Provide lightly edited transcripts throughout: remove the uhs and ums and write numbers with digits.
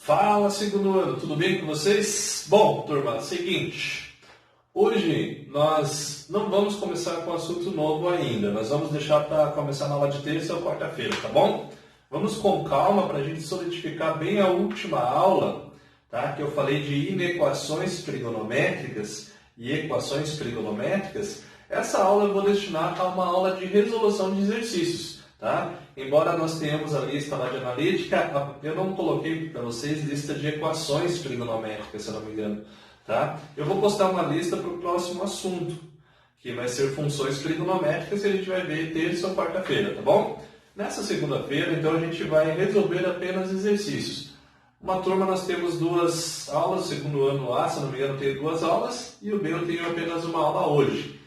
Fala, segundo ano, tudo bem com vocês? Bom, turma, seguinte, hoje nós não vamos começar com assunto novo ainda, nós vamos deixar para começar na aula de terça ou quarta-feira, tá bom? Vamos com calma para a gente solidificar bem a última aula, tá? Que eu falei de inequações trigonométricas e equações trigonométricas. Essa aula eu vou destinar a uma aula de resolução de exercícios. Tá? Embora nós tenhamos a lista lá de analítica, eu não coloquei para vocês lista de equações trigonométricas, se eu não me engano. Tá? Eu vou postar uma lista para o próximo assunto, que vai ser funções trigonométricas, e a gente vai ver terça ou quarta-feira, tá bom? Nessa segunda-feira, então, a gente vai resolver apenas exercícios. Uma turma nós temos duas aulas, segundo ano A, se eu não me engano, eu tenho duas aulas, e o B eu tenho apenas uma aula hoje.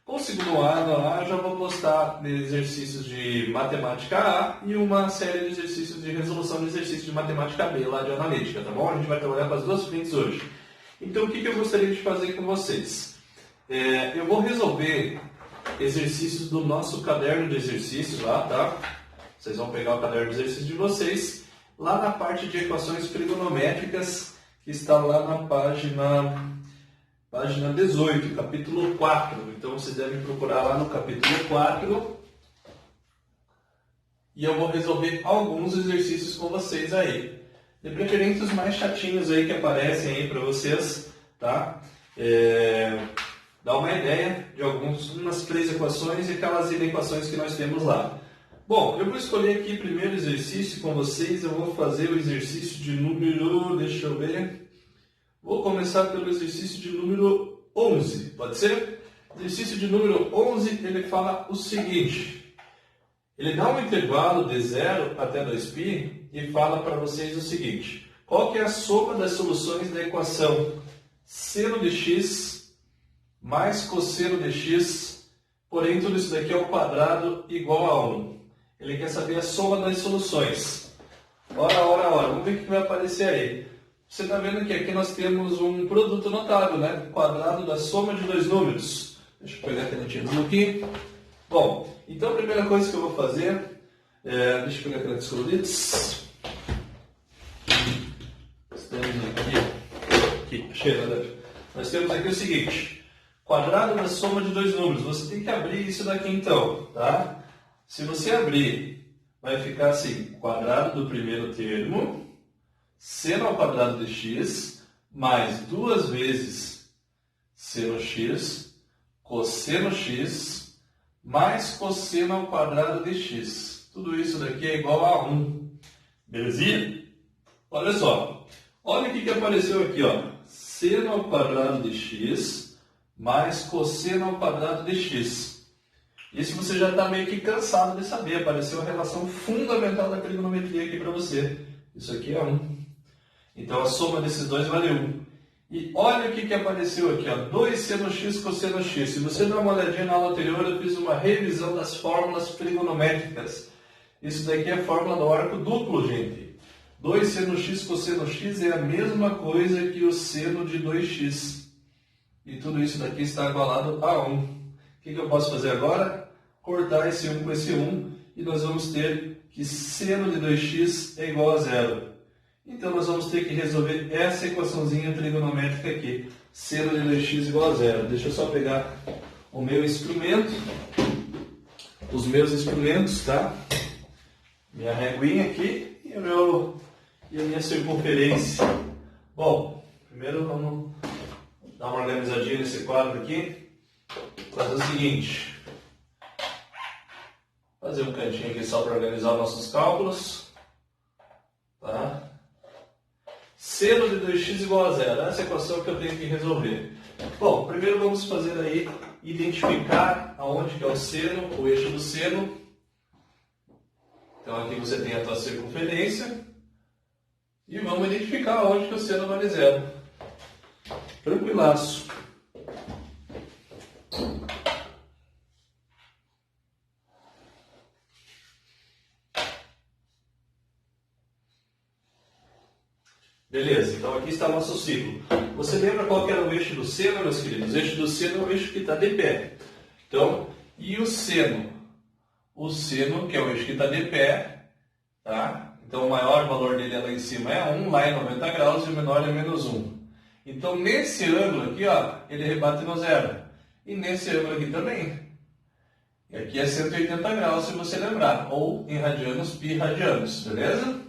Com o segundo ano lá, eu já vou postar exercícios de matemática A e uma série de exercícios de resolução de exercícios de matemática B, lá de analítica, tá bom? A gente vai trabalhar com as duas frentes hoje. Então, o que eu gostaria de fazer com vocês? Eu vou resolver exercícios do nosso caderno de exercícios lá, tá? Vocês vão pegar o caderno de exercícios de vocês, lá na parte de equações trigonométricas, que está lá na página 18, capítulo 4. Então, vocês devem procurar lá no capítulo 4. E eu vou resolver alguns exercícios com vocês aí. De preferência, os mais chatinhos aí que aparecem aí para vocês, tá? Dá uma ideia de umas 3 equações e aquelas inequações que nós temos lá. Bom, eu vou escolher aqui o primeiro exercício com vocês. Eu vou fazer o exercício de número... Deixa eu ver... Vou começar pelo exercício de número 11, pode ser? Exercício de número 11, ele fala o seguinte. Ele dá um intervalo de 0 até 2π e fala para vocês o seguinte. Qual que é a soma das soluções da equação seno de x mais cosseno de x, porém tudo isso daqui é ao quadrado igual a 1. Ele quer saber a soma das soluções. Ora, vamos ver o que vai aparecer aí. Você está vendo que aqui nós temos um produto notável, né? Quadrado da soma de dois números. Deixa eu pegar a canetinha aqui. Bom, então a primeira coisa que eu vou fazer... deixa eu pegar a caneta coloridas. Aqui, achei. Nós temos aqui o seguinte. Quadrado da soma de dois números. Você tem que abrir isso daqui então, tá? Se você abrir, vai ficar assim. Quadrado do primeiro termo... seno ao quadrado de x, mais 2 vezes seno x, cosseno x, mais cosseno ao quadrado de x. Tudo isso daqui é igual a 1. Belezinha? Olha só. Olha o que apareceu aqui, ó. Seno ao quadrado de x, mais cosseno ao quadrado de x. Isso você já está meio que cansado de saber. Apareceu a relação fundamental da trigonometria aqui para você. Isso aqui é 1. Então, a soma desses dois vale 1. E olha o que apareceu aqui, ó, 2 seno x cosseno x. Se você dá uma olhadinha na aula anterior, eu fiz uma revisão das fórmulas trigonométricas. Isso daqui é a fórmula do arco duplo, gente. 2 seno x cosseno x é a mesma coisa que o seno de 2x. E tudo isso daqui está igualado a 1. O que eu posso fazer agora? Cortar esse 1 com esse 1. E nós vamos ter que seno de 2x é igual a 0. Então, nós vamos ter que resolver essa equaçãozinha trigonométrica aqui. Seno de 2x igual a 0. Deixa eu só pegar o meu instrumento. Os meus instrumentos, tá? Minha reguinha aqui e a minha circunferência. Bom, primeiro vamos dar uma organizadinha nesse quadro aqui. Fazer o seguinte. Fazer um cantinho aqui só para organizar os nossos cálculos. Tá? Seno de 2x igual a 0. Essa é a equação que eu tenho que resolver. Bom, primeiro vamos fazer aí, identificar aonde que é o seno, o eixo do seno. Então aqui você tem a tua circunferência. E vamos identificar aonde que o seno vale 0. Tranquilaço. Beleza, então aqui está nosso ciclo. Você lembra qual que era o eixo do seno, meus queridos? O eixo do seno é o eixo que está de pé. Então, e o seno? O seno, que é o eixo que está de pé, tá? Então o maior valor dele lá em cima é 1, lá é 90 graus e o menor é menos 1. Então nesse ângulo aqui, ó, ele rebate no zero. E nesse ângulo aqui também. E aqui é 180 graus, se você lembrar. Ou em radianos, pi radianos, beleza?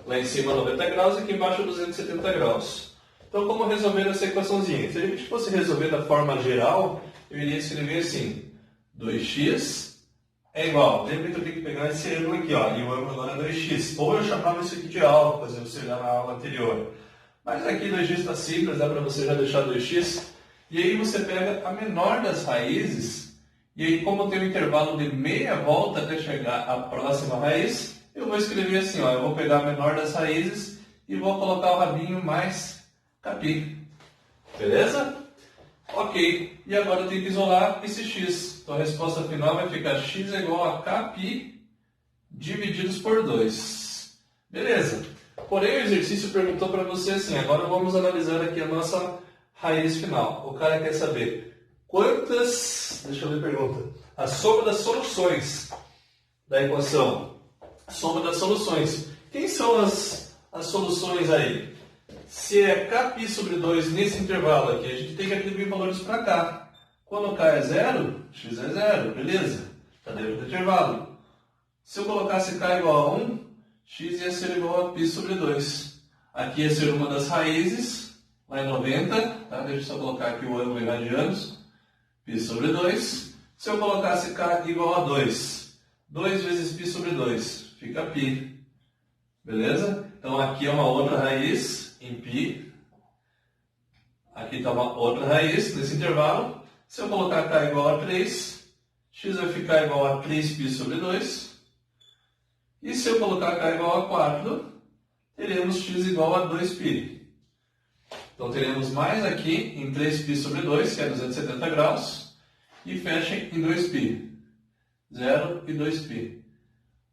Lá em cima 90 graus e aqui embaixo 270 graus. Então como resolver essa equaçãozinha? Se a gente fosse resolver da forma geral, eu iria escrever assim. 2x é igual. Lembra que eu tenho que pegar esse ângulo aqui, ó, e o ângulo agora é 2x. Ou eu chamava isso aqui de alfa, se você olhar na aula anterior. Mas aqui 2x está simples, dá para você já deixar 2x. E aí você pega a menor das raízes, e aí como tem um intervalo de meia volta até chegar à próxima raiz, eu vou escrever assim, ó, eu vou pegar a menor das raízes e vou colocar o rabinho mais capi. Beleza? Ok. E agora eu tenho que isolar esse x. Então a resposta final vai ficar x é igual a kpi divididos por 2. Beleza. Porém o exercício perguntou para você assim, agora vamos analisar aqui a nossa raiz final. O cara quer saber quantas, deixa eu ver a pergunta, a soma das soluções da equação. Soma das soluções. Quem são as soluções aí? Se é kpi sobre 2 nesse intervalo aqui, a gente tem que atribuir valores para k. Quando k é zero, x é zero, beleza? Está dentro do intervalo. Se eu colocasse k igual a 1, x ia ser igual a π sobre 2. Aqui ia ser uma das raízes, lá é 90, tá? Deixa eu só colocar aqui o ângulo em radianos, π sobre 2. Se eu colocasse k igual a 2, 2 vezes π sobre 2, fica π. Beleza? Então aqui é uma outra raiz em π. Aqui está uma outra raiz nesse intervalo. Se eu colocar k igual a 3, x vai ficar igual a 3π sobre 2. E se eu colocar k igual a 4, teremos x igual a 2π. Então teremos mais aqui em 3π sobre 2, que é 270 graus, e fecha em 2π. 0 e 2π.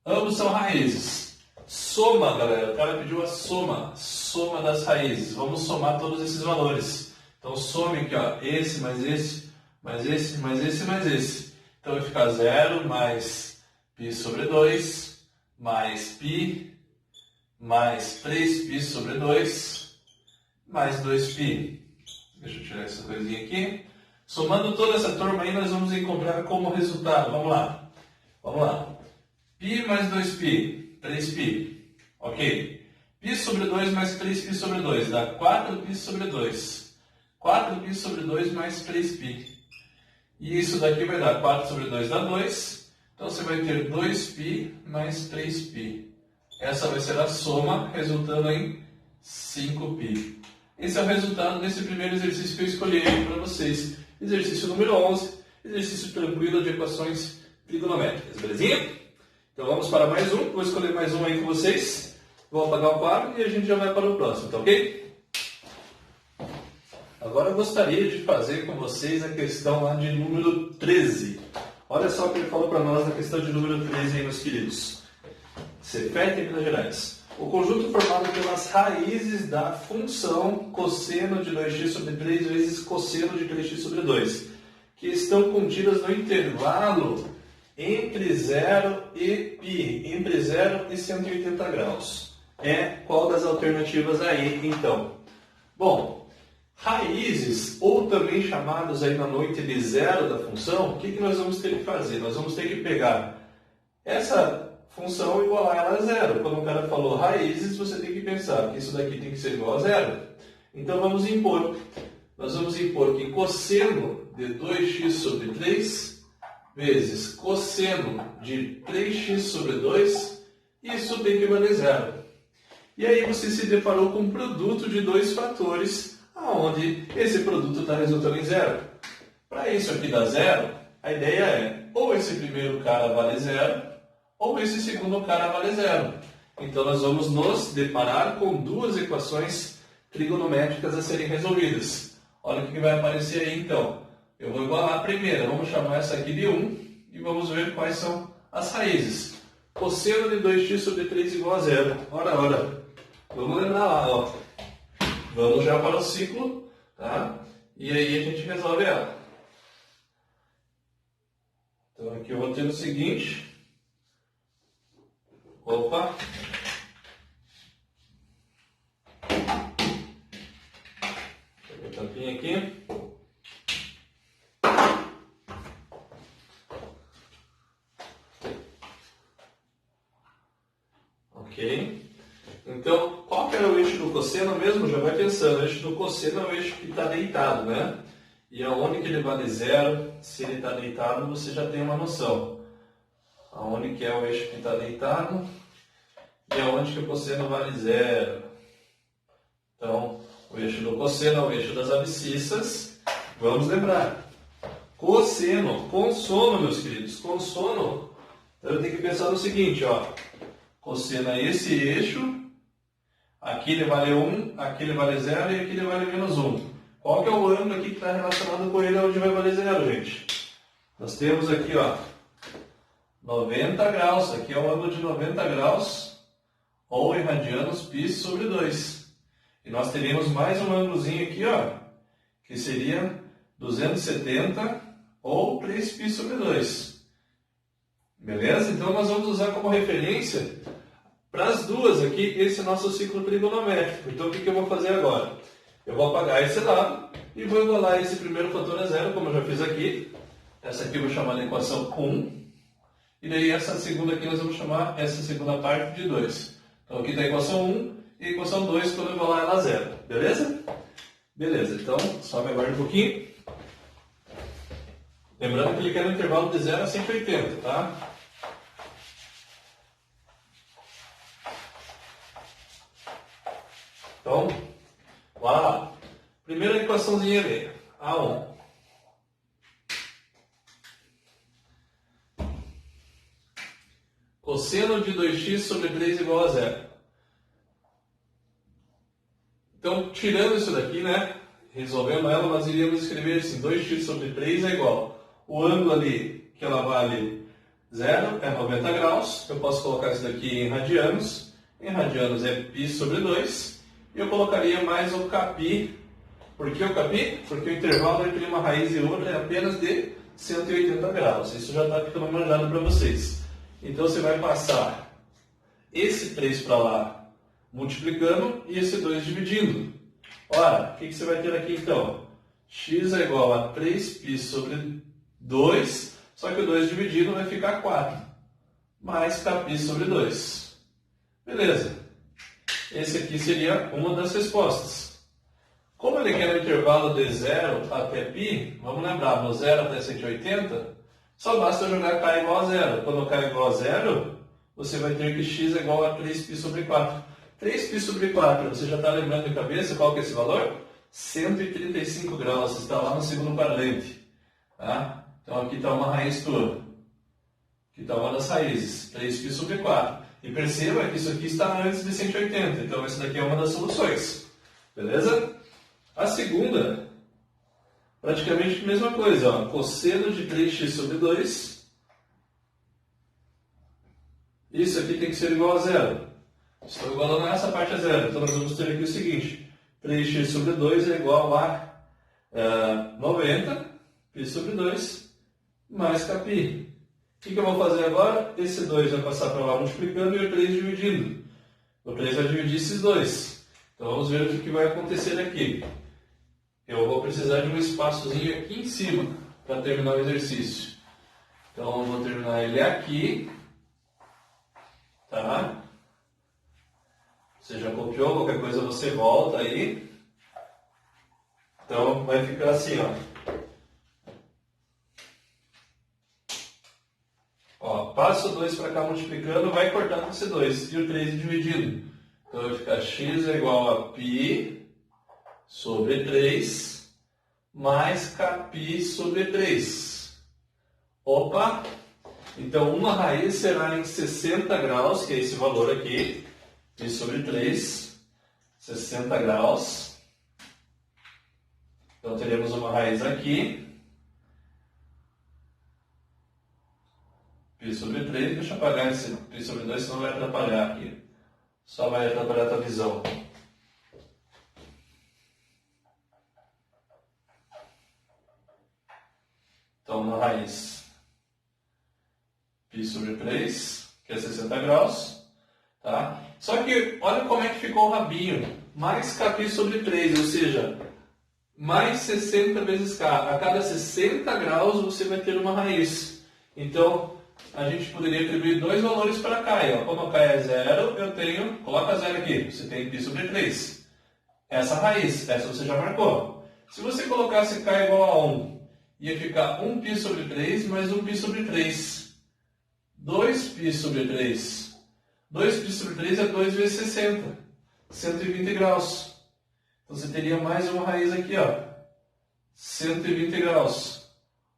Ambos são raízes. Soma, galera. O cara pediu a soma. Soma das raízes. Vamos somar todos esses valores. Então some aqui, ó, esse mais esse, mais esse, mais esse, mais esse. Então vai ficar 0 mais π sobre 2, mais π, mais 3π sobre 2, mais 2π. Deixa eu tirar essa coisinha aqui. Somando toda essa turma aí, nós vamos encontrar como resultado. Vamos lá. Vamos lá. π mais 2π. 3π. Ok. π sobre 2 mais 3π sobre 2 dá 4π sobre 2. 4π sobre 2 mais 3π. E isso daqui vai dar 4 sobre 2 dá 2. Então você vai ter 2π mais 3π. Essa vai ser a soma, resultando em 5π. Esse é o resultado desse primeiro exercício que eu escolhi para vocês. Exercício número 11. Exercício tranquilo de equações trigonométricas. Belezinha? Então vamos para mais um, vou escolher mais um aí com vocês, vou apagar o quadro e a gente já vai para o próximo, tá ok? Agora eu gostaria de fazer com vocês a questão lá de número 13. Olha só o que ele falou para nós na questão de número 13 aí, meus queridos. Cefet em Minas Gerais. O conjunto formado pelas raízes da função cosseno de 2x sobre 3 vezes cosseno de 3x sobre 2, que estão contidas no intervalo entre 0 e π, entre 0 e 180 graus. É qual das alternativas aí, então? Bom, raízes, ou também chamados aí na noite de zero da função, o que nós vamos ter que fazer? Nós vamos ter que pegar essa função e igualar ela a zero. Quando o cara falou raízes, você tem que pensar que isso daqui tem que ser igual a zero. Então vamos impor. Nós vamos impor que cosseno de 2x sobre 3 vezes cosseno de 3x sobre 2, isso tem que valer zero. E aí você se deparou com um produto de dois fatores, onde esse produto está resultando em zero. Para isso aqui dar zero, a ideia é ou esse primeiro cara vale zero, ou esse segundo cara vale zero. Então nós vamos nos deparar com duas equações trigonométricas a serem resolvidas. Olha o que vai aparecer aí então. Eu vou igualar a primeira, vamos chamar essa aqui de 1 e vamos ver quais são as raízes. Cosseno de 2x sobre 3 igual a zero. Ora, ora. Vamos lembrar lá, ó. Vamos já para o ciclo, tá? E aí a gente resolve ela. Então aqui eu vou ter o seguinte. Opa! tampinha aqui. Ok? Então, qual que era o eixo do cosseno mesmo? Já vai pensando, o eixo do cosseno é o eixo que está deitado, né? E aonde que ele vale zero, se ele está deitado, você já tem uma noção. Aonde que é o eixo que está deitado e aonde que o cosseno vale zero. Então, o eixo do cosseno é o eixo das abscissas. Vamos lembrar. Cosseno, consono, meus queridos. Consono, eu tenho que pensar no seguinte, ó. Cosseno é esse eixo. Aqui ele vale 1, aqui ele vale 0 e aqui ele vale menos 1. Qual que é o ângulo aqui que está relacionado com ele onde vai valer 0, gente? Nós temos aqui, ó, 90 graus. Aqui é o ângulo de 90 graus, ou em radianos, π sobre 2. E nós teríamos mais um ângulozinho aqui, ó, que seria 270 ou 3π sobre 2. Beleza? Então nós vamos usar como referência para as duas aqui esse nosso ciclo trigonométrico. Então o que eu vou fazer agora? Eu vou apagar esse lado e vou igualar esse primeiro fator a zero, como eu já fiz aqui. Essa aqui eu vou chamar de equação 1. E daí essa segunda aqui nós vamos chamar essa segunda parte de 2. Então aqui está a equação 1 e a equação 2 quando eu igualar ela a zero. Beleza? Beleza, então só me aguarde um pouquinho. Lembrando que ele quer no intervalo de 0 a 180, tá? Então, lá, primeira equaçãozinha ali, A1. Cosseno de 2x sobre 3 igual a 0. Então, tirando isso daqui, né, resolvendo ela, nós iríamos escrever assim, 2x sobre 3 é igual. O ângulo ali, que ela vale 0, é 90 graus. Eu posso colocar isso daqui em radianos. Em radianos é π sobre 2. E eu colocaria mais o κπ. Por que o κπ? Porque o intervalo entre uma raiz e outra é apenas de 180 graus. Isso já está ficando manjado para vocês. Então você vai passar esse 3 para lá multiplicando e esse 2 dividindo. Ora, o que você vai ter aqui então? X é igual a 3π sobre 2, só que o 2 dividido vai ficar 4, mais κπ sobre 2. Beleza. Esse aqui seria uma das respostas. Como ele quer no intervalo de 0 até π, vamos lembrar, no 0 até 180, só basta jogar k igual a 0. Quando k igual a 0, você vai ter que x é igual a 3π sobre 4. 3π sobre 4, você já está lembrando de cabeça qual que é esse valor? 135 graus, está lá no segundo quadrante. Tá? Então aqui está uma raiz toda. Aqui está uma das raízes, 3π sobre 4. E perceba que isso aqui está antes de 180, então essa daqui é uma das soluções. Beleza? A segunda, praticamente a mesma coisa. Ó. Cosseno de 3x sobre 2. Isso aqui tem que ser igual a 0. Estou igualando essa parte a 0. Então nós vamos ter aqui o seguinte. 3x sobre 2 é igual a 90, π sobre 2, mais κπ. O que eu vou fazer agora? Esse 2 vai passar para lá multiplicando e o 3 dividindo. O 3 vai dividir esses dois. Então vamos ver o que vai acontecer aqui. Eu vou precisar de um espaçozinho aqui em cima para terminar o exercício. Então eu vou terminar ele aqui. Tá? Você já copiou, qualquer coisa você volta aí. Então vai ficar assim, ó. Ó, passa o 2 para cá multiplicando, vai cortando esse 2 e o 3 dividindo. Então vai ficar x é igual a π sobre 3 mais κπ sobre 3. Opa! Então uma raiz será em 60 graus, que é esse valor aqui, π sobre 3, 60 graus. Então teremos uma raiz aqui. π sobre 3, deixa eu apagar esse π sobre 2, senão vai atrapalhar aqui. Só vai atrapalhar a tua visão. Então, uma raiz π sobre 3, que é 60 graus. Tá? Só que, olha como é que ficou o rabinho. Mais κπ sobre 3, ou seja, mais 60 vezes k. A cada 60 graus você vai ter uma raiz. Então, a gente poderia atribuir dois valores para k. Ó. Como k é 0, eu tenho... Coloca 0 aqui. Você tem π sobre 3. Essa raiz, essa você já marcou. Se você colocasse k igual a 1, ia ficar 1π sobre 3 mais 1π sobre 3. 2π sobre 3. 2π sobre 3 é 2 vezes 60. 120 graus. Então você teria mais uma raiz aqui, ó. 120 graus.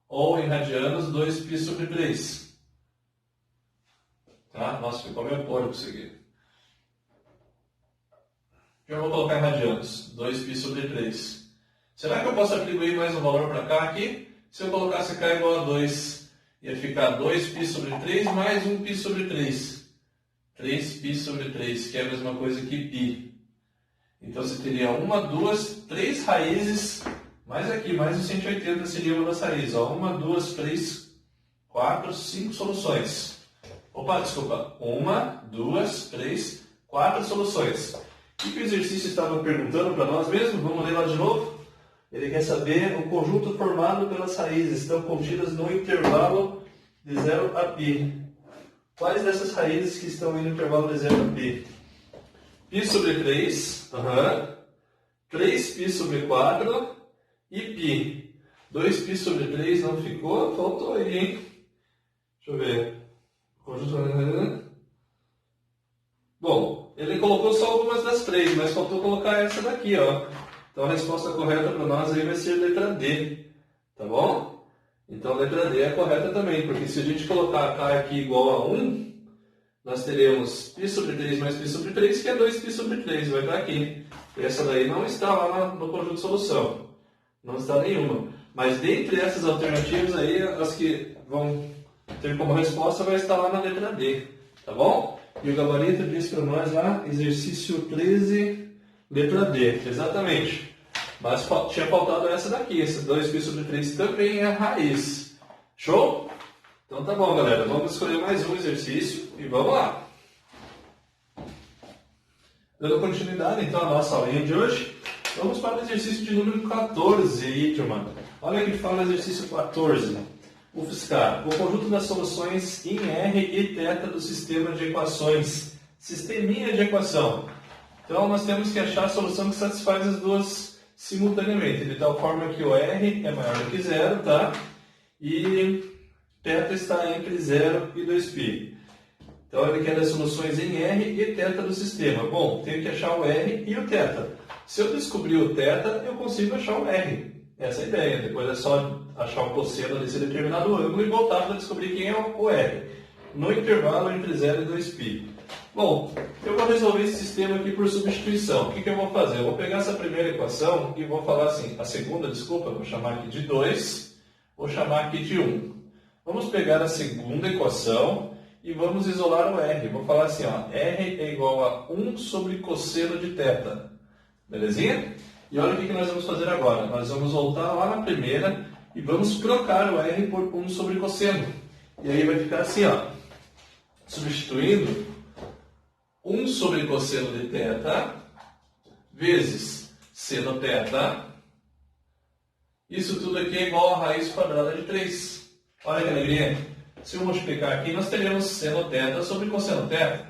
Ou em radianos, 2π sobre 3. Tá? Nossa, ficou meio porco isso aqui. Eu vou colocar em radianos. 2π sobre 3. Será que eu posso atribuir mais um valor para cá aqui? Se eu colocasse k igual a 2, ia ficar 2π sobre 3 mais 1π sobre 3. 3π sobre 3, que é a mesma coisa que π. Então você teria 1, 2, 3 raízes, mais aqui, mais os 180 seria uma das raízes. 1, 2, 3, 4, 5 soluções. Opa, desculpa. 1, 2, 3, 4 soluções. O que o exercício estava perguntando para nós mesmo? Vamos ler lá de novo? Ele quer saber o conjunto formado pelas raízes estão contidas no intervalo de 0 a π. Quais dessas raízes que estão no intervalo de 0 a π? π sobre 3, 3π sobre 4 e π. 2π sobre 3 não ficou? Faltou aí, hein? Deixa eu ver. Conjunto... Bom, ele colocou só algumas das três, mas faltou colocar essa daqui, ó. Então a resposta correta para nós aí vai ser letra D, tá bom? Então a letra D é correta também, porque se a gente colocar k aqui igual a 1, nós teremos π sobre 3 mais π sobre 3, que é 2π sobre 3, vai estar aqui. E essa daí não está lá no conjunto de solução, não está nenhuma. Mas dentre essas alternativas aí, as que vão ter como resposta vai estar lá na letra D, tá bom? E o gabarito diz para nós lá, exercício 13, letra D, exatamente. Mas tinha faltado essa daqui, esse 2π sobre 3 também é raiz. Show? Então tá bom, galera. Vamos escolher mais um exercício e vamos lá. Dando continuidade então à nossa aulinha de hoje, vamos para o exercício de número 14, turma. Olha aqui que fala o exercício 14. UFSCar, o conjunto das soluções em R e θ do sistema de equações. Sisteminha de equação. Então nós temos que achar a solução que satisfaz as duas simultaneamente, de tal forma que o R é maior do que 0, tá? E θ está entre 0 e 2π. Então ele quer as soluções em R e θ do sistema. Bom, tenho que achar o R e o θ. Se eu descobrir o θ, eu consigo achar o R. Essa é a ideia. Depois é só achar o cosseno desse determinado ângulo e voltar para descobrir quem é o R. No intervalo entre 0 e 2π. Bom, eu vou resolver esse sistema aqui por substituição. O que eu vou fazer? Eu vou pegar essa primeira equação e vou falar assim, a segunda, desculpa, vou chamar aqui de 2, vou chamar aqui de 1. Vamos pegar a segunda equação e vamos isolar o R. Vou falar assim, ó, R é igual a 1 sobre cosseno de θ. Belezinha? E olha o que nós vamos fazer agora. Nós vamos voltar lá na primeira e vamos trocar o R por 1 sobre cosseno. E aí vai ficar assim, ó, substituindo 1 sobre cosseno de θ vezes seno θ. Isso tudo aqui é igual a raiz quadrada de 3. Olha que alegria. Se eu multiplicar aqui, nós teremos seno θ sobre cosseno θ.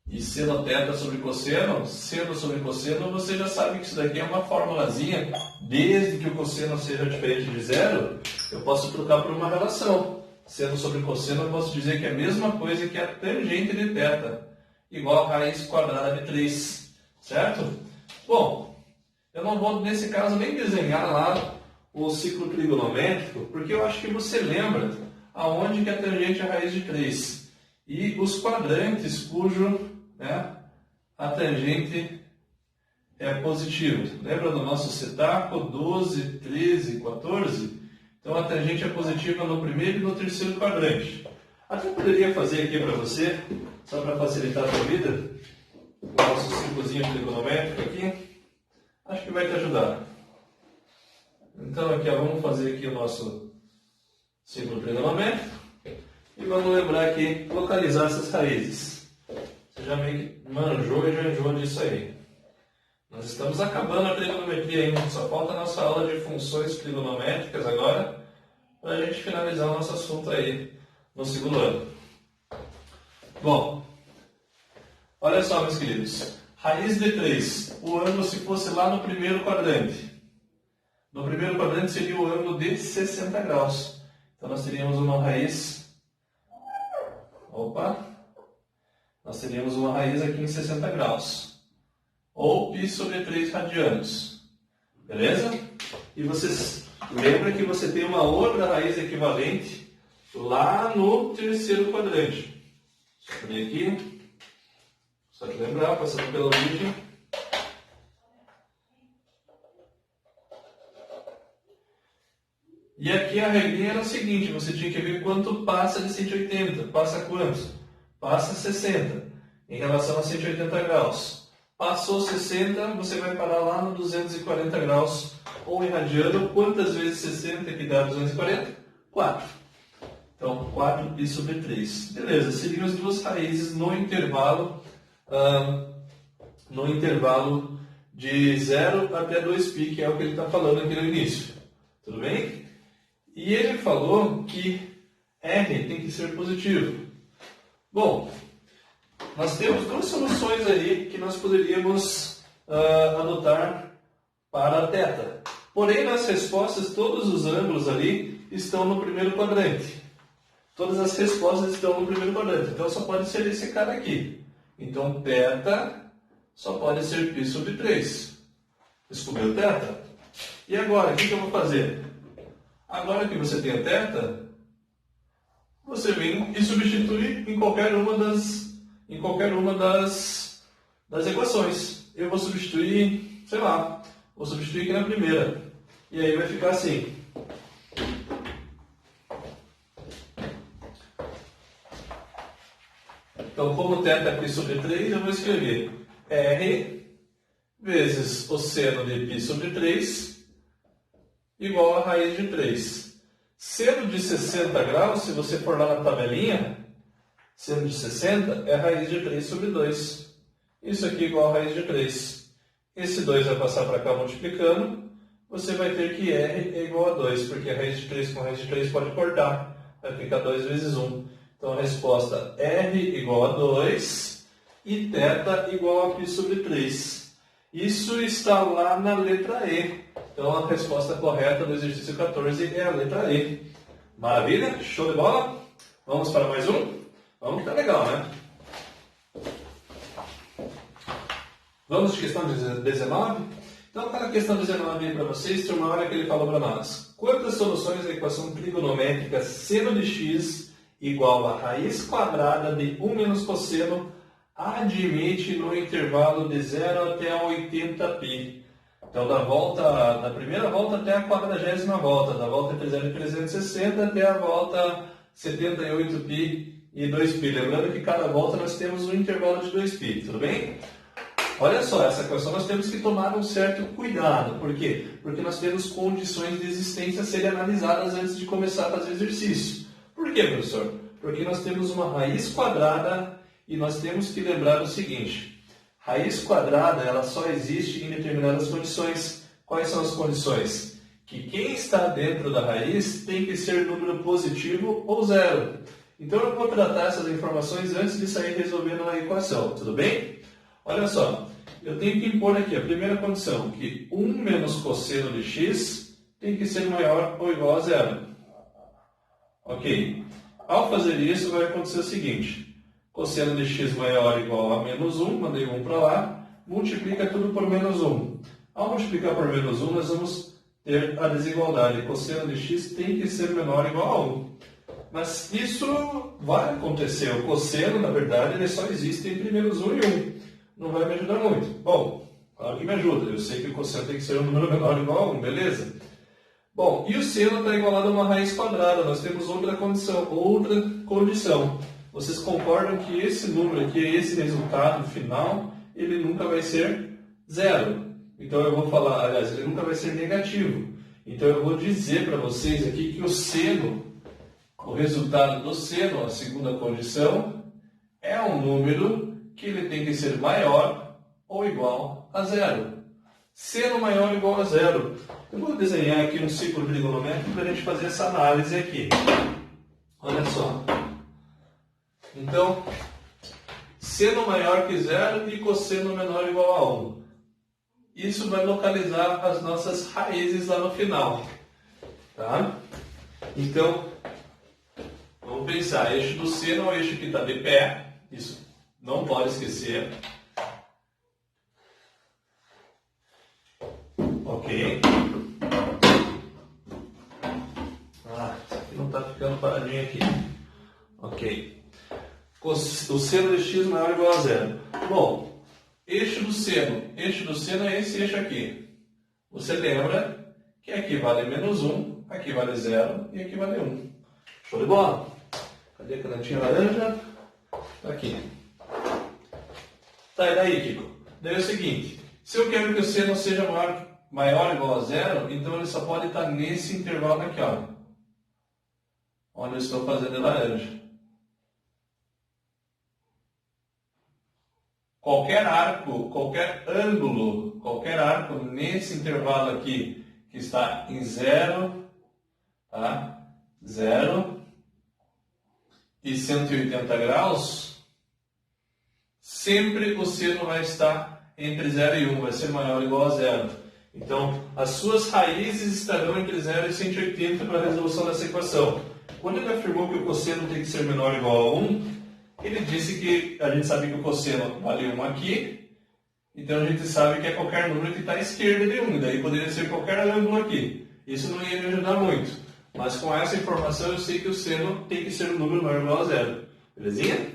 E seno θ sobre cosseno, seno sobre cosseno, você já sabe que isso daqui é uma formulazinha. Desde que o cosseno seja diferente de 0, eu posso trocar por uma relação. Seno sobre cosseno, eu posso dizer que é a mesma coisa que a tangente de θ, igual a raiz quadrada de 3, certo? Bom, eu não vou, nesse caso, nem desenhar lá o ciclo trigonométrico, porque eu acho que você lembra aonde que a tangente é a raiz de 3. E os quadrantes cujo, né, a tangente é positiva. Lembra do nosso cetáculo 12, 13, 14? Então a tangente é positiva no primeiro e no terceiro quadrante. Até poderia fazer aqui para você, só para facilitar a sua vida, o nosso ciclozinho trigonométrico aqui. Acho que vai te ajudar. Então aqui, ó, vamos fazer aqui o nosso ciclo trigonométrico. E vamos lembrar aqui, localizar essas raízes. Você já meio que manjou e já enjoou disso aí. Nós estamos acabando a trigonometria ainda, só falta a nossa aula de funções trigonométricas agora, para a gente finalizar o nosso assunto aí no segundo ano. Bom, olha só, meus queridos. Raiz de 3, o ângulo se fosse lá no primeiro quadrante. No primeiro quadrante seria o ângulo de 60 graus. Então nós teríamos uma raiz... Nós teríamos uma raiz aqui em 60 graus. Ou π sobre 3 radianos. Beleza? E vocês lembram que você tem uma outra raiz equivalente lá no terceiro quadrante. Deixa eu ver aqui. Só te lembrar, passando pela origem. E aqui a regrinha era o seguinte, você tinha que ver quanto passa de 180. Passa quanto? Passa 60 em relação a 180 graus. Passou 60, você vai parar lá no 240 graus, ou em radiano. Quantas vezes 60 que dá 240? 4. Então, 4π sobre 3. Beleza, seriam as duas raízes no intervalo de 0 até 2π, que é o que ele está falando aqui no início. Tudo bem? E ele falou que R tem que ser positivo. Bom, nós temos duas soluções aí que nós poderíamos adotar para θ. Porém, nas respostas, todos os ângulos ali estão no primeiro quadrante. Todas as respostas estão no primeiro quadrante. Então, só pode ser esse cara aqui. Então, θ só pode ser π sobre 3. Descobriu θ? E agora, o que eu vou fazer? Agora que você tem a θ, você vem e substitui em qualquer uma das equações. Eu vou substituir, sei lá, vou substituir aqui na primeira. E aí vai ficar assim. Então, como θ é π sobre 3, eu vou escrever R vezes o seno de π sobre 3 igual a raiz de 3. Seno de 60 graus, se você for lá na tabelinha, seno de 60 é a raiz de 3 sobre 2. Isso aqui é igual a raiz de 3. Esse 2 vai passar para cá multiplicando. Você vai ter que R é igual a 2, porque a raiz de 3 com a raiz de 3 pode cortar. Vai ficar 2 vezes 1. Então a resposta R igual a 2 e θ igual a π sobre 3. Isso está lá na letra E. Então a resposta correta do exercício 14 é a letra E. Maravilha? Show de bola? Vamos para mais um? Vamos que tá legal, né? Vamos de questão 19? Então, para a questão 19 aí para vocês, turma, olha que ele falou para nós. Quantas soluções da equação trigonométrica seno de x igual a raiz quadrada de 1 menos cosseno admite no intervalo de 0 até 80π? Então, da primeira volta até a 40ª volta, da volta entre 0 e 360 até a volta 78π e 2π. Lembrando que cada volta nós temos um intervalo de 2π, tudo bem? Olha só, essa equação nós temos que tomar um certo cuidado. Por quê? Porque nós temos condições de existência a serem analisadas antes de começar a fazer exercício. Por quê, professor? Porque nós temos uma raiz quadrada e nós temos que lembrar o seguinte. Raiz quadrada, ela só existe em determinadas condições. Quais são as condições? Que quem está dentro da raiz tem que ser número positivo ou zero. Então eu vou tratar essas informações antes de sair resolvendo a equação, tudo bem? Olha só, eu tenho que impor aqui a primeira condição, que 1 menos cosseno de x tem que ser maior ou igual a zero. Ok. Ao fazer isso, vai acontecer o seguinte. Cosseno de x maior ou igual a menos 1, mandei 1 para lá, multiplica tudo por menos 1. Ao multiplicar por menos 1, nós vamos ter a desigualdade. Cosseno de x tem que ser menor ou igual a 1. Mas isso vai acontecer. O cosseno, na verdade, ele só existe entre menos 1 e 1. Não vai me ajudar muito. Bom, claro que me ajuda. Eu sei que o cosseno tem que ser um número menor ou igual a 1, beleza? Bom, e o seno está igualado a uma raiz quadrada. Nós temos outra condição. Vocês concordam que esse número aqui, esse resultado final, ele nunca vai ser zero. Então eu vou falar, aliás, ele nunca vai ser negativo. Então eu vou dizer para vocês aqui que o seno, o resultado do seno, a segunda condição, é um número que ele tem que ser maior ou igual a zero. Seno maior ou igual a zero. Eu vou desenhar aqui um círculo trigonométrico para a gente fazer essa análise aqui. Olha só. Então, seno maior que zero e cosseno menor ou igual a 1. Isso vai localizar as nossas raízes lá no final. Tá? Então, vamos pensar. Eixo do seno é o eixo que está de pé. Isso não pode esquecer. Ok. Isso aqui não está ficando paradinho aqui. Ok. O seno de x maior ou igual a zero. Bom, eixo do seno. Eixo do seno é esse eixo aqui. Você lembra que aqui vale menos 1, aqui vale 0 e aqui vale 1. Show de bola? Cadê a canetinha laranja? Está aqui. Tá, e daí, Kiko? Daí é o seguinte. Se eu quero que o seno seja maior ou igual a zero, então ele só pode estar nesse intervalo aqui, ó. Onde eu estou fazendo em laranja. Qualquer arco, qualquer ângulo, qualquer arco nesse intervalo aqui, que está em 0, tá? 0 e 180 graus, sempre o seno vai estar entre 0 e 1, vai ser maior ou igual a 0. Então, as suas raízes estarão entre 0 e 180 para a resolução dessa equação. Quando ele afirmou que o cosseno tem que ser menor ou igual a 1, ele disse que a gente sabe que o cosseno vale 1 aqui, então a gente sabe que é qualquer número que está à esquerda de 1, daí poderia ser qualquer ângulo aqui. Isso não ia me ajudar muito, mas com essa informação eu sei que o seno tem que ser um número maior ou igual a 0. Belezinha?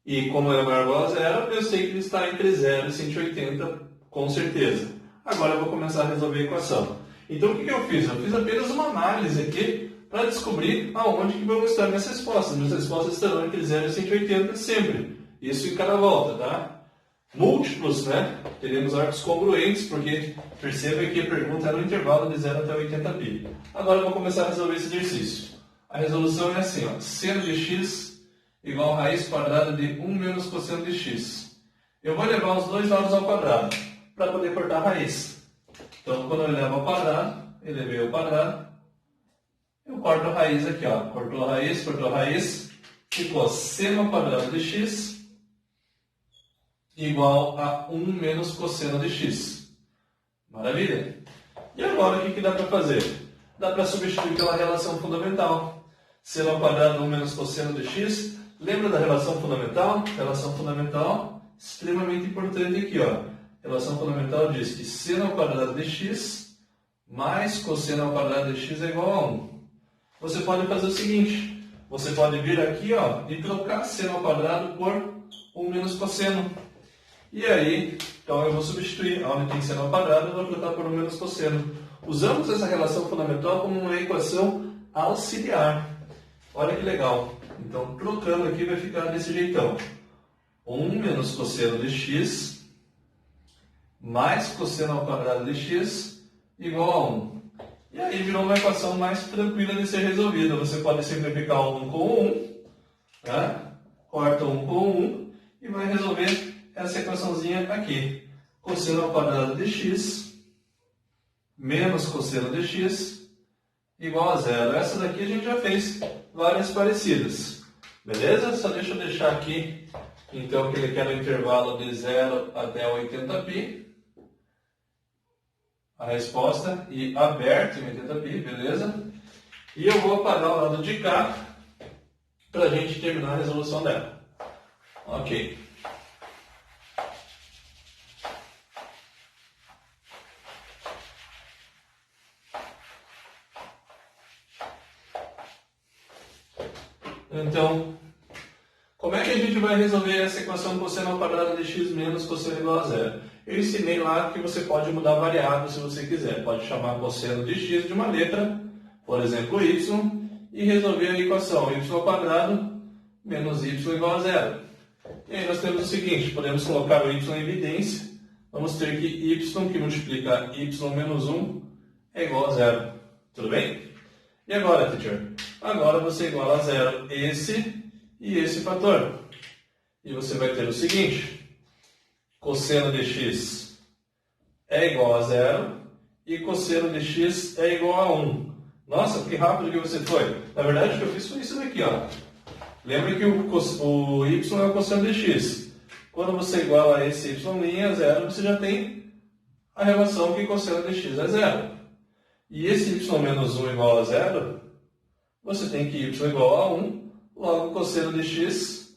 E como é maior ou igual a 0, eu sei que ele está entre 0 e 180 com certeza. Agora eu vou começar a resolver a equação. Então o que eu fiz? Eu fiz apenas uma análise aqui para descobrir aonde que vão estar minhas respostas. Minhas respostas estarão entre 0 e 180 sempre. Isso em cada volta, tá? Múltiplos, né? Teremos arcos congruentes, porque perceba que a pergunta era no intervalo de 0 até 80π. Agora eu vou começar a resolver esse exercício. A resolução é assim, ó. Seno de x igual a raiz quadrada de 1 menos cosseno de x. Eu vou levar os dois lados ao quadrado para poder cortar a raiz. Então, quando eu levo ao quadrado, elevei ao quadrado, eu corto a raiz aqui, ó. Cortou a raiz, ficou seno ao quadrado de x igual a 1 menos cosseno de x. Maravilha? E agora o que dá para fazer? Dá para substituir pela relação fundamental. Seno ao quadrado de 1 menos cosseno de x. Lembra da relação fundamental? Relação fundamental extremamente importante aqui, ó. Relação fundamental diz que seno ao quadrado de x mais cosseno ao quadrado de x é igual a 1. Você pode fazer o seguinte, você pode vir aqui, ó, e trocar seno ao quadrado por 1 menos cosseno. E aí, então eu vou substituir, onde tem seno ao quadrado, eu vou trocar por 1 menos cosseno. Usamos essa relação fundamental como uma equação auxiliar. Olha que legal. Então, trocando aqui vai ficar desse jeitão. 1 menos cosseno de x mais cosseno ao quadrado de x igual a 1. E aí virou uma equação mais tranquila de ser resolvida. Você pode simplificar 1 com 1, né? Corta 1 com 1 e vai resolver essa equaçãozinha aqui. Cosseno ao quadrado de x menos cosseno de x igual a 0. Essa daqui a gente já fez várias parecidas. Beleza? Só deixa eu deixar aqui, então, que ele quer o intervalo de 0 até 80π. A resposta e aberto em 80π, beleza? E eu vou apagar o lado de cá para a gente terminar a resolução dela. Ok. Então, como é que a gente vai resolver essa equação cosseno ao quadrado de x menos cosseno igual a 0? Eu ensinei lá que você pode mudar a variável se você quiser. Pode chamar cosseno de x de uma letra, por exemplo, y, e resolver a equação y ao quadrado menos y igual a 0. E aí nós temos o seguinte, podemos colocar o y em evidência. Vamos ter que y, que multiplica y menos 1, é igual a 0. Tudo bem? E agora, teacher? Agora você iguala a 0 esse e esse fator. E você vai ter o seguinte, cosseno de x é igual a zero e cosseno de x é igual a 1. Nossa, que rápido que você foi. Na verdade, o que eu fiz foi isso daqui, ó. Lembra que o y é o cosseno de x. Quando você iguala esse y' a zero, você já tem a relação que cosseno de x é zero. E esse y menos 1 igual a zero, você tem que y igual a 1, logo cosseno de x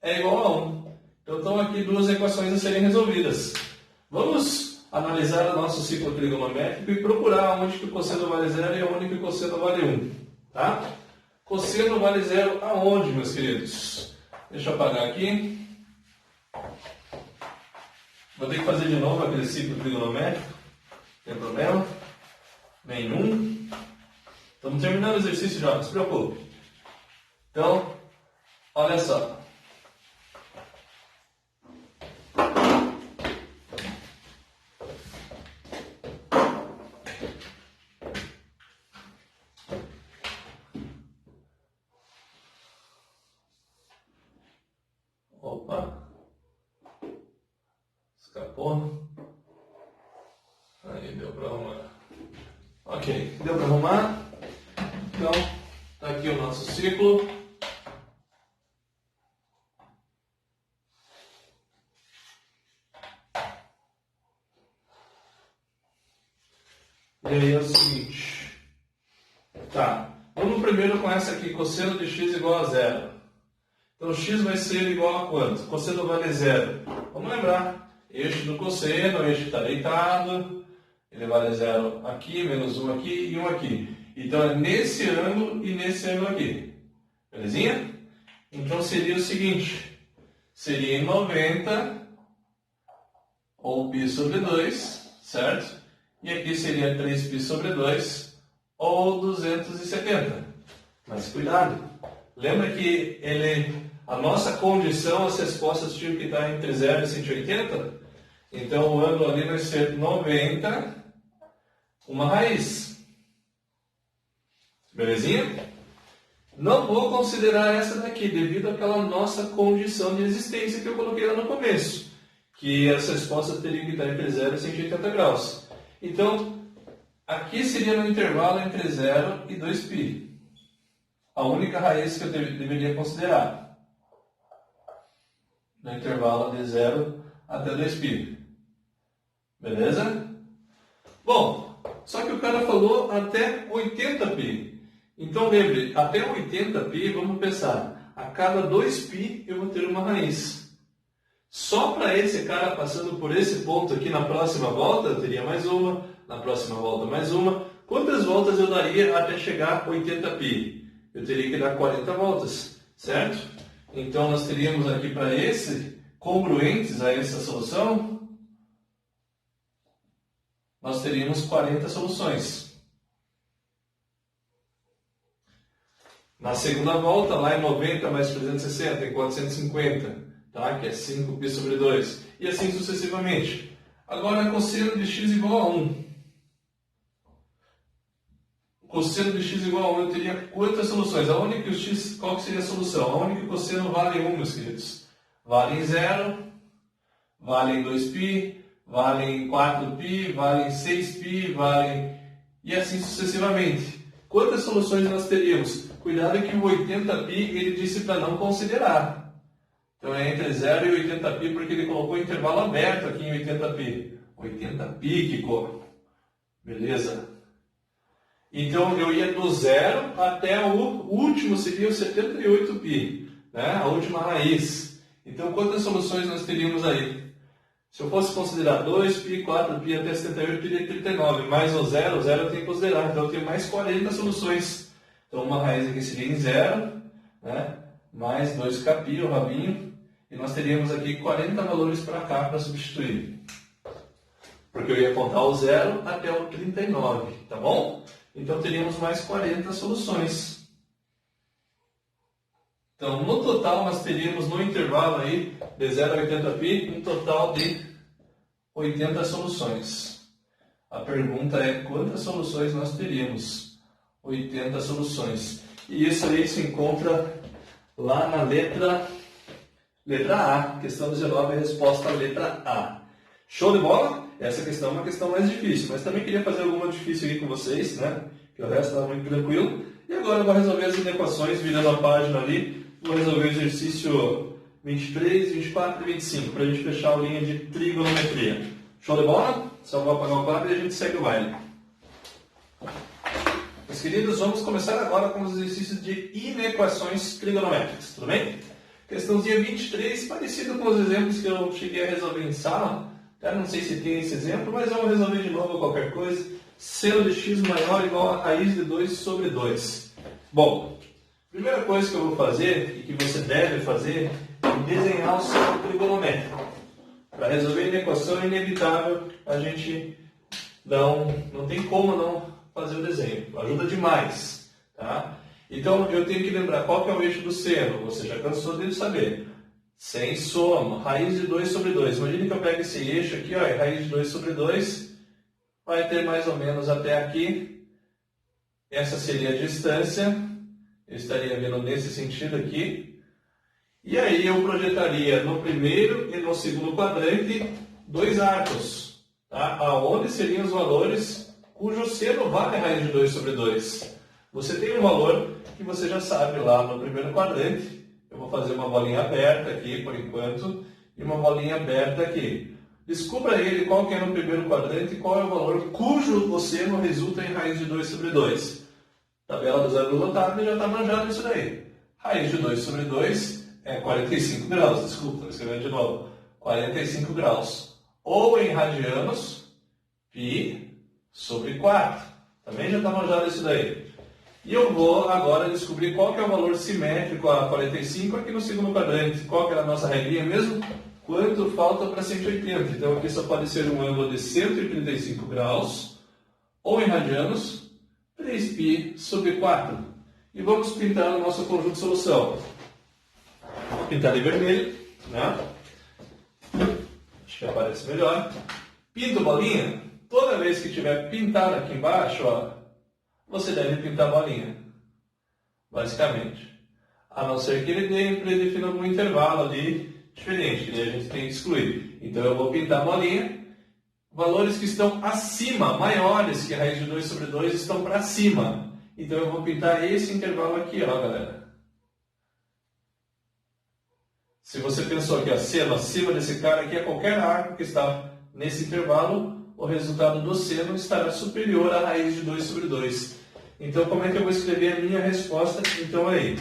é igual a 1. Então estão aqui duas equações a serem resolvidas. Vamos analisar o nosso ciclo trigonométrico e procurar onde que o cosseno vale zero e onde que o cosseno vale 1. Tá? Cosseno vale zero aonde, meus queridos? Deixa eu apagar aqui. Vou ter que fazer de novo aquele ciclo trigonométrico. Não tem problema. Nenhum. Estamos terminando o exercício já, não se preocupe. Então, olha só. Opa. Escapou. Aí, deu para arrumar. Ok, deu para arrumar? Então, está aqui o nosso ciclo. E aí é o seguinte. Tá, vamos primeiro com essa aqui, cosseno de x igual a zero. Então, x vai ser igual a quanto? Cosseno vale zero. Vamos lembrar, eixo do cosseno, o eixo está deitado, ele vale zero aqui, menos 1 aqui e 1 aqui. Então, é nesse ângulo e nesse ângulo aqui. Belezinha? Então, seria o seguinte. Seria em 90, ou π sobre 2, certo? E aqui seria 3π sobre 2, ou 270. Mas cuidado. Lembra que a nossa condição, as respostas tinham que estar entre 0 e 180? Então, o ângulo ali vai ser 90, uma raiz. Belezinha? Não vou considerar essa daqui, devido àquela nossa condição de existência que eu coloquei lá no começo. Que as respostas teriam que estar entre 0 e 180 graus. Então, aqui seria no intervalo entre 0 e 2π. A única raiz que eu deveria considerar. No intervalo de 0 até 2π. Beleza? Bom, só que o cara falou até 80π. Então, lembre, até 80π, vamos pensar, a cada 2π eu vou ter uma raiz. Só para esse cara passando por esse ponto aqui na próxima volta, eu teria mais uma, na próxima volta mais uma. Quantas voltas eu daria até chegar a 80π? Eu teria que dar 40 voltas, certo? Então, nós teríamos aqui para esse, congruentes a essa solução, nós teríamos 40 soluções. Na segunda volta, lá em 90 mais 360, em 450, tá? Que é 5π sobre 2. E assim sucessivamente. Agora, cosseno de x igual a 1. Cosseno de x igual a 1, eu teria quantas soluções? Aonde que o x, qual que seria a solução? Aonde que o cosseno vale 1, meus queridos? Vale em 0, vale em 2π, vale em 4π, vale em 6π, vale... E assim sucessivamente. Quantas soluções nós teríamos? Cuidado que o 80π ele disse para não considerar. Então é entre 0 e 80π, porque ele colocou intervalo aberto aqui em 80π. 80π, Kiko. Beleza? Então eu ia do 0 até o último, seria o 78π, né? A última raiz. Então quantas soluções nós teríamos aí? Se eu fosse considerar 2π, 4π até 78, teria 39. Mais o 0 eu tenho que considerar. Então eu tenho mais 40 soluções. Então uma raiz aqui seria em 0, né? Mais 2kπ, o rabinho. E nós teríamos aqui 40 valores para cá para substituir. Porque eu ia contar o 0 até o 39, tá bom? Então teríamos mais 40 soluções. Então no total nós teríamos no intervalo aí de 0 a 80π um total de 80 soluções. A pergunta é quantas soluções nós teríamos? 80 soluções. E isso aí se encontra lá na letra A. Questão 19, a resposta à letra A. Show de bola? essa questão é uma questão mais difícil, mas também queria fazer alguma difícil aqui com vocês, né? Que o resto está muito tranquilo. E agora eu vou resolver as inequações, virando a página ali. Vou resolver o exercício 23, 24 e 25, para a gente fechar a linha de trigonometria. Show de bola? Só vou apagar o quadro e a gente segue o baile. Meus queridos, vamos começar agora com os exercícios de inequações trigonométricas, tudo bem? Questãozinha 23, parecido com os exemplos que eu cheguei a resolver em sala. Até não sei se tem esse exemplo, mas vamos resolver de novo qualquer coisa. Seno de x maior ou igual a raiz de 2 sobre 2. Bom, primeira coisa que eu vou fazer, e que você deve fazer, é desenhar o seno trigonométrico. Para resolver a equação é inevitável, a gente não tem como não fazer o desenho. Ajuda demais. Tá? Então, eu tenho que lembrar qual que é o eixo do seno. Você já cansou de saber. Sem soma, raiz de 2 sobre 2. Imagine que eu pego esse eixo aqui, ó, raiz de 2 sobre 2, vai ter mais ou menos até aqui. Essa seria a distância. Eu estaria vendo nesse sentido aqui. E aí eu projetaria no primeiro e no segundo quadrante dois arcos, tá? Aonde seriam os valores cujo seno vale a raiz de 2 sobre 2. Você tem um valor que você já sabe lá no primeiro quadrante. Eu vou fazer uma bolinha aberta aqui por enquanto e uma bolinha aberta aqui. Descubra ele qual que é no primeiro quadrante e qual é o valor cujo seno resulta em raiz de 2 sobre 2. Tabela dos ângulos notáveis já está manjado isso daí. Raiz de 2 sobre 2 é 45 graus, desculpa, vou escrever de novo. 45 graus. Ou em radianos, π sobre 4. Também já está manjado isso daí. E eu vou agora descobrir qual que é o valor simétrico a 45 aqui no segundo quadrante. Qual que era a nossa regrinha mesmo? Quanto falta para 180. Então aqui só pode ser um ângulo de 135 graus, ou em radianos, 3π sobre 4. E vamos pintar o nosso conjunto de solução. Vou pintar de vermelho, né? Acho que aparece melhor. Pinto bolinha. Toda vez que tiver pintado aqui embaixo, ó, você deve pintar a bolinha, basicamente. A não ser que ele predefina algum intervalo ali diferente, que a gente tem que excluir. Então eu vou pintar a bolinha. Valores que estão acima, maiores que a raiz de 2 sobre 2, estão para cima. Então eu vou pintar esse intervalo aqui, ó, galera. Se você pensou que a seno acima desse cara aqui é qualquer arco que está nesse intervalo, o resultado do seno estará superior à raiz de 2 sobre 2. Então, como é que eu vou escrever a minha resposta? Então, aí.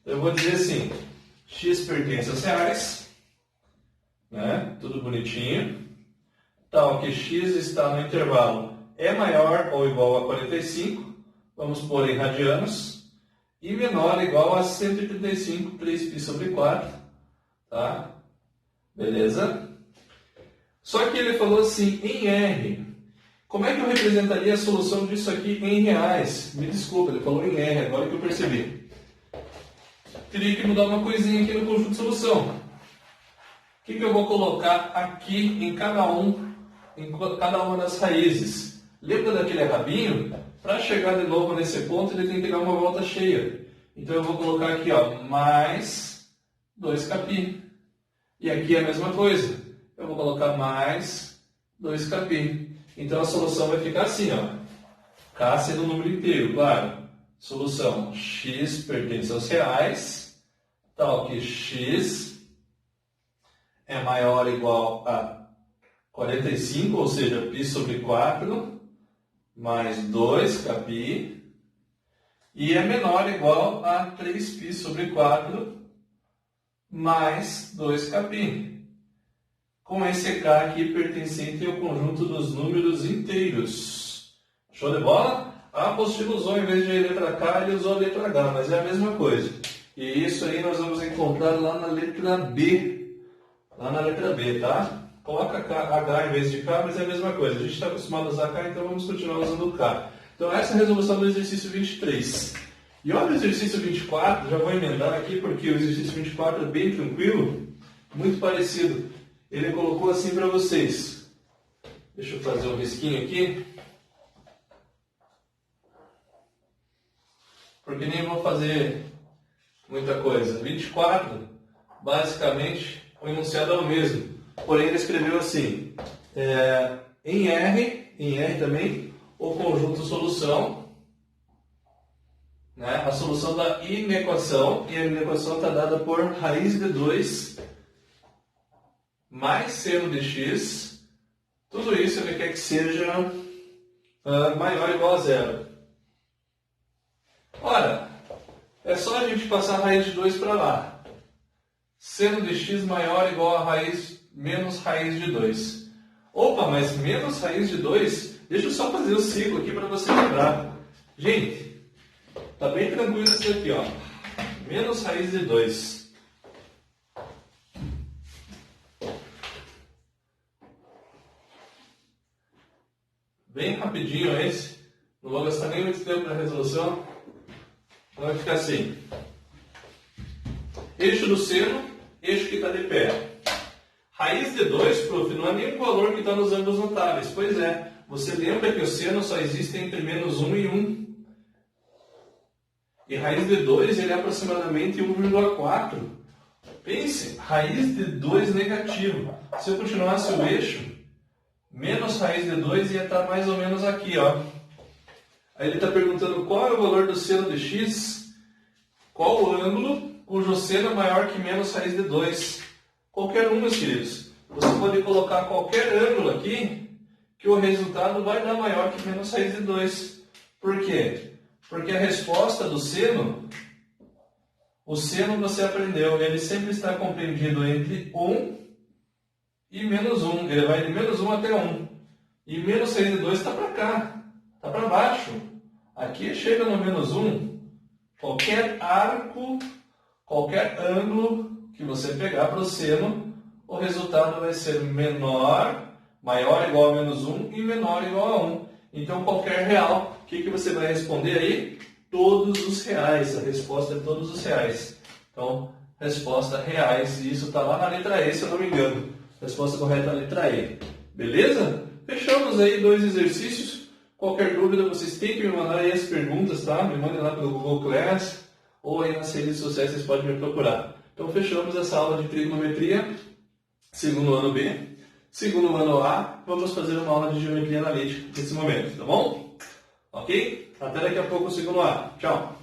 Eu vou dizer assim, x pertence aos reais, né? Tudo bonitinho. Tal que x está no intervalo é maior ou igual a 45, vamos pôr em radianos, e menor ou igual a 135, 3π sobre 4, tá? Beleza? Só que ele falou assim, em R. Como é que eu representaria a solução disso aqui em reais? Me desculpa, ele falou em R, agora que eu percebi. Teria que mudar uma coisinha aqui no conjunto de solução. O que eu vou colocar aqui em cada uma das raízes? Lembra daquele rabinho? Para chegar de novo nesse ponto, ele tem que dar uma volta cheia. Então eu vou colocar aqui, ó, mais 2κ. E aqui é a mesma coisa. Eu vou colocar mais 2κ. Então a solução vai ficar assim, ó. K sendo um número inteiro, claro. Solução x pertence aos reais, tal que x é maior ou igual a 45, ou seja, π sobre 4, mais 2κ, e é menor ou igual a 3π sobre 4, mais 2κ. Com esse K aqui pertencente ao conjunto dos números inteiros. Show de bola? A apostila usou, em vez de letra K, ele usou a letra H, mas é a mesma coisa. E isso aí nós vamos encontrar lá na letra B. Lá na letra B, tá? Coloca H em vez de K, mas é a mesma coisa. A gente está acostumado a usar K, então vamos continuar usando o K. Então essa é a resolução do exercício 23. E olha o exercício 24, já vou emendar aqui, porque o exercício 24 é bem tranquilo, muito parecido. Ele colocou assim para vocês. Deixa eu fazer um risquinho aqui. Porque nem vou fazer muita coisa. 24, basicamente, o enunciado é o mesmo. Porém, ele escreveu assim. em R também, o conjunto solução, né? A solução da inequação, e a inequação está dada por raiz de 2 mais seno de x, tudo isso ele quer que seja maior ou igual a zero. Ora, é só a gente passar a raiz de 2 para lá. Seno de x maior ou igual a raiz menos raiz de 2. Opa, mas menos raiz de 2? Deixa eu só fazer o ciclo aqui para você lembrar. Gente, tá bem tranquilo isso aqui, ó. Menos raiz de 2. Bem rapidinho esse. Não vou gastar nem muito tempo na resolução. Então vai ficar assim. Eixo do seno, eixo que está de pé. Raiz de 2, prof, não é nenhum valor que está nos ângulos notáveis. Pois é. Você lembra que o seno só existe entre menos 1 e 1. E raiz de 2 ele é aproximadamente 1,4. Pense, raiz de 2 negativo. Se eu continuasse o eixo, menos raiz de 2 ia estar mais ou menos aqui, ó. Aí ele está perguntando qual é o valor do seno de x, qual o ângulo cujo seno é maior que menos raiz de 2. Qualquer um, meus queridos. Você pode colocar qualquer ângulo aqui, que o resultado vai dar maior que menos raiz de 2. Por quê? Porque a resposta do seno, o seno você aprendeu, ele sempre está compreendido entre 1 e menos 1. Ele vai de menos 1 até 1. E menos raiz de 2 está para cá, está para baixo. Aqui chega no menos 1. Qualquer arco, qualquer ângulo que você pegar para o seno, o resultado vai ser menor, maior ou igual a menos 1 e menor ou igual a 1. Então, qualquer real, o que você vai responder aí? Todos os reais. A resposta é todos os reais. Então, resposta reais. E isso está lá na letra E, se eu não me engano. Resposta correta é a letra E. Beleza? Fechamos aí 2 exercícios. Qualquer dúvida, vocês têm que me mandar aí as perguntas, tá? Me mandem lá pelo Google Class ou aí nas redes sociais, vocês podem me procurar. Então, fechamos essa aula de trigonometria, segundo ano B. Segundo ano A, vamos fazer uma aula de geometria analítica nesse momento, tá bom? Ok? Até daqui a pouco, segundo A. Tchau!